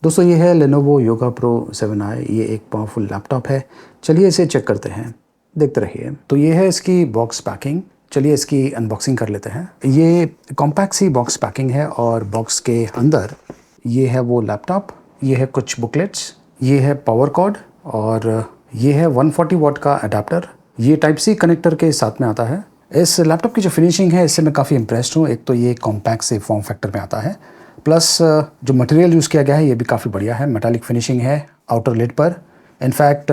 दोस्तों ये है Lenovo Yoga Pro 7i। ये एक पावरफुल लैपटॉप है। चलिए इसे चेक करते हैं, देखते रहिए। तो ये है इसकी बॉक्स पैकिंग। चलिए इसकी अनबॉक्सिंग कर लेते हैं। ये कॉम्पैक्ट सी बॉक्स पैकिंग है और बॉक्स के अंदर ये है वो लैपटॉप, ये है कुछ बुकलेट्स, ये है पावर कॉर्ड और ये है 140 वाट का अडाप्टर। ये टाइप सी कनेक्टर के साथ में आता है। इस लैपटॉप की जो फिनिशिंग है इससे मैं काफ़ी इंप्रेस्ड हूँ। एक तो ये कॉम्पैक्ट से फॉर्म फैक्टर में आता है, प्लस जो मटेरियल यूज़ किया गया है ये भी काफ़ी बढ़िया है। मेटालिक फिनिशिंग है आउटर लिड पर। इनफैक्ट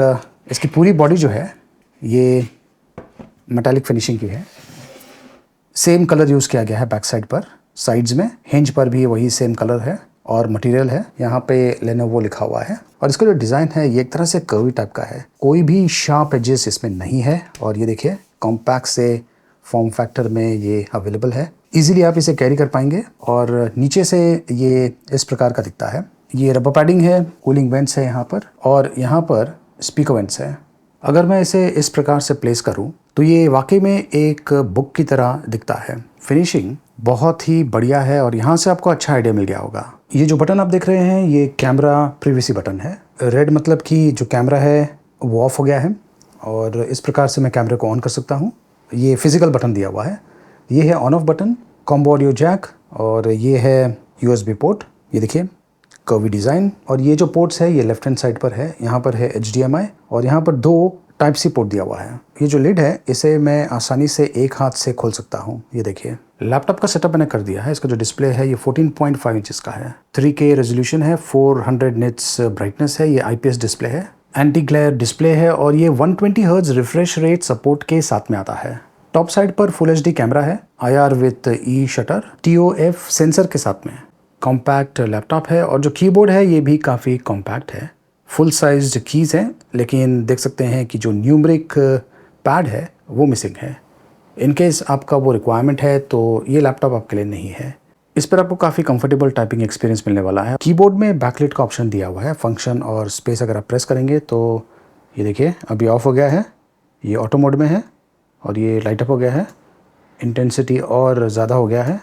इसकी पूरी बॉडी जो है ये मेटालिक फिनिशिंग की है। सेम कलर यूज़ किया गया है बैक साइड पर, साइड्स में हिंज पर भी वही सेम कलर है और मटेरियल है। यहाँ पे Lenovo लिखा हुआ है और इसका जो डिज़ाइन है ये एक तरह से कर्वी टाइप का है। कोई भी शार्प एजेस इसमें नहीं है और ये देखिए कॉम्पैक्ट से फॉर्म फैक्टर में ये अवेलेबल है। इजीली आप इसे कैरी कर पाएंगे और नीचे से ये इस प्रकार का दिखता है। ये रबर पैडिंग है, कूलिंग वेंट्स है यहाँ पर और यहाँ पर स्पीकर वेंट्स है। अगर मैं इसे इस प्रकार से प्लेस करूँ तो ये वाकई में एक बुक की तरह दिखता है। फिनिशिंग बहुत ही बढ़िया है और यहाँ से आपको अच्छा आइडिया मिल गया होगा। ये जो बटन आप देख रहे हैं ये कैमरा प्रिवेसी बटन है। रेड मतलब कि जो कैमरा है वो ऑफ हो गया है और इस प्रकार से मैं कैमरे को ऑन कर सकता हूँ। ये फिजिकल बटन दिया हुआ है। ये है on off button, combo audio jack और ये है USB पोर्ट। ये देखिए कर्वी डिज़ाइन और ये जो पोर्ट्स है ये लेफ्ट हैंड साइड पर है। यहाँ पर है HDMI और यहाँ पर 2 टाइप सी पोर्ट दिया हुआ है। ये जो लिड है इसे मैं आसानी से एक हाथ से खोल सकता हूँ। ये देखिए लैपटॉप का सेटअप मैंने कर दिया है। इसका जो डिस्प्ले है ये 14.5 इंचेस का है। 3K रेजोल्यूशन है, 400 निट्स ब्राइटनेस है। ये IPS डिस्प्ले है, एंटी ग्लेयर डिस्प्ले है और ये 120 हर्ट्ज रिफ्रेश रेट सपोर्ट के साथ में आता है। टॉप साइड पर फुल HD कैमरा है, IR with E shutter, TOF sensor के साथ में। कॉम्पैक्ट लैपटॉप है और जो कीबोर्ड है ये भी काफ़ी कॉम्पैक्ट है। फुल साइज्ड कीज़ हैं लेकिन देख सकते हैं कि जो न्यूमरिक पैड है वो मिसिंग है। इनकेस आपका वो रिक्वायरमेंट है तो ये लैपटॉप आपके लिए नहीं है। इस पर आपको काफ़ी कंफर्टेबल टाइपिंग एक्सपीरियंस मिलने वाला है। कीबोर्ड में बैकलाइट का ऑप्शन दिया हुआ है। फंक्शन और स्पेस अगर आप प्रेस करेंगे तो ये देखिए अभी ऑफ हो गया है, ये ऑटो मोड में है और ये लाइट अप हो गया है। इंटेंसिटी और ज़्यादा हो गया है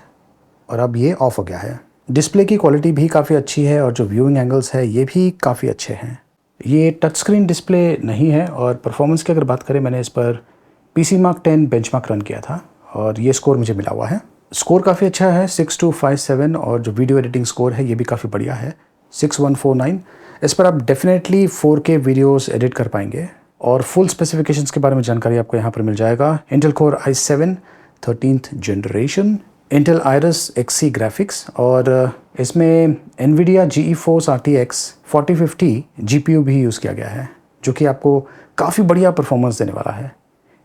और अब ये ऑफ हो गया है। डिस्प्ले की क्वालिटी भी काफ़ी अच्छी है और जो व्यूइंग एंगल्स है ये भी काफ़ी अच्छे हैं। ये टच स्क्रीन डिस्प्ले नहीं है और परफॉर्मेंस की अगर बात करें मैंने इस पर PC Mark 10 बेंचमार्क रन किया था और ये स्कोर मुझे मिला हुआ है। स्कोर काफ़ी अच्छा है 6257 और जो वीडियो एडिटिंग स्कोर है ये भी काफ़ी बढ़िया है 6149। इस पर आप डेफिनेटली 4K वीडियोस एडिट कर पाएंगे और फुल स्पेसिफिकेशंस के बारे में जानकारी आपको यहाँ पर मिल जाएगा। Intel core i7 13th generation, Intel Iris Xe graphics और इसमें NVIDIA GeForce RTX 4050 GPU भी यूज़ किया गया है जो कि आपको काफ़ी बढ़िया परफॉर्मेंस देने वाला है।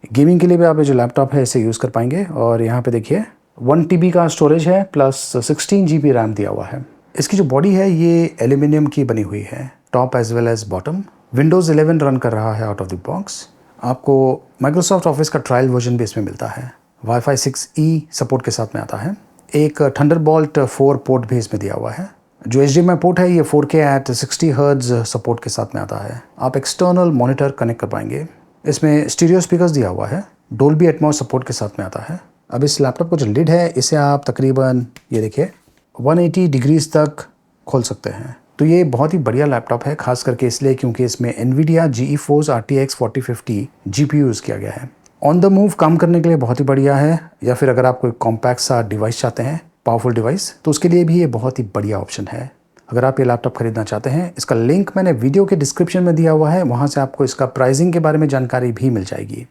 गेमिंग के लिए भी आप ये जो लैपटॉप है इसे यूज़ कर पाएंगे और यहाँ पे देखिए 1 TB का स्टोरेज है प्लस 16 GB रैम दिया हुआ है। इसकी जो बॉडी है ये एल्यूमिनियम की बनी हुई है, top as well as bottom. Windows 11 run कर रहा है आउट ऑफ द बॉक्स। आपको माइक्रोसॉफ्ट ऑफिस का ट्रायल वर्जन भी इसमें मिलता है। Wi-Fi 6E सपोर्ट के साथ में आता है। एक थंडरबोल्ट 4 पोर्ट भी इसमें दिया हुआ है। जो HDMI पोर्ट है ये 4K एट 60 हर्ट्ज सपोर्ट के साथ में आता है। आप एक्सटर्नल मॉनिटर कनेक्ट कर पाएंगे। इसमें स्टीरियो स्पीकर्स दिया हुआ है। डोल्बी एटमॉस सपोर्ट के साथ में आता है। अब इस लैपटॉप का जो लिड है इसे आप तकरीबन ये देखिए 180 डिग्रीज तक खोल सकते हैं। तो ये बहुत ही बढ़िया लैपटॉप है, खास करके इसलिए क्योंकि इसमें NVIDIA GeForce RTX 4050 GPU use किया गया है। ऑन द मूव काम करने के लिए बहुत ही बढ़िया है, या फिर अगर आप कोई कॉम्पैक्ट सा डिवाइस चाहते हैं, पावरफुल डिवाइस, तो उसके लिए भी ये बहुत ही बढ़िया ऑप्शन है। अगर आप ये लैपटॉप खरीदना चाहते हैं, इसका लिंक मैंने वीडियो के डिस्क्रिप्शन में दिया हुआ है, वहाँ से आपको इसका प्राइसिंग के बारे में जानकारी भी मिल जाएगी।